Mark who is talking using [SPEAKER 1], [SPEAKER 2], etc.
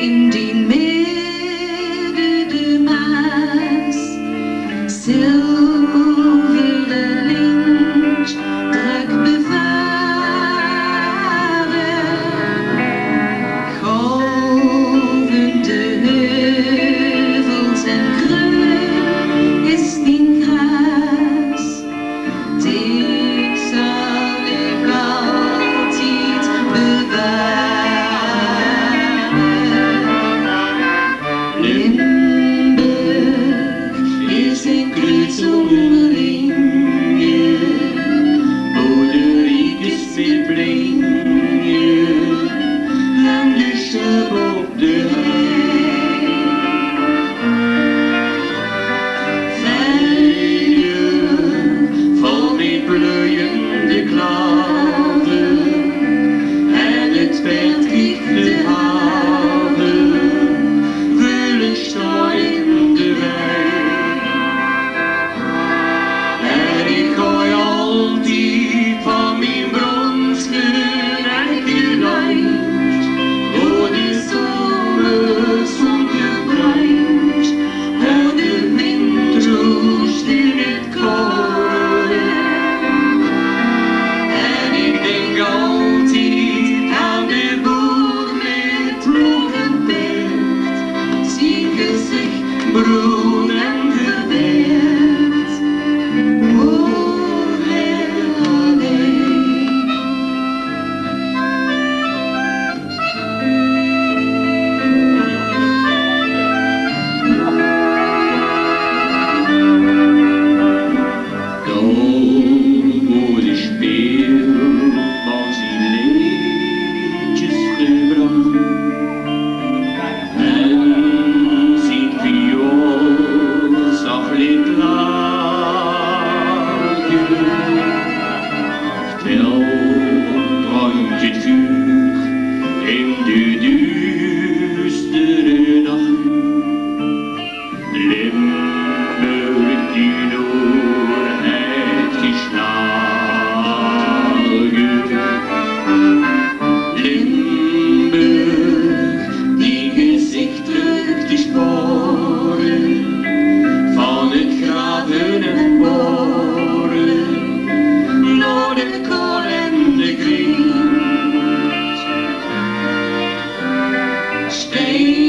[SPEAKER 1] in die midden de Maas. Zilver de Landj, druk bevaren. Golvende heuvels en kruin is die haas. Die zal ik altijd bewaren. Limburg is een kruidsonderlinge, wo de riekes weer brengen, aan de schub op de hei. Velden vol met bloeiende klaven, en het perd kriegt de haven, vullen staan in de wei. En ik gooi altijd van mijn bronsken eigen land, wo de zomerzon gebruikt, en de wind roest in het koren. En ik denk altijd aan de boer met ploeg en paard, zijn gezicht bruin en gewerkt. Oh, Helga. Dan wordt de speelbal zijn liedjes gebracht, en zijn viool zachtlijk lagen. Vertel rondje het vuur in de duistere nacht. Limburg die door het geslagen. Limburg die gezicht drukt de sporen van het graven en boren, door de kool en de grind. Steen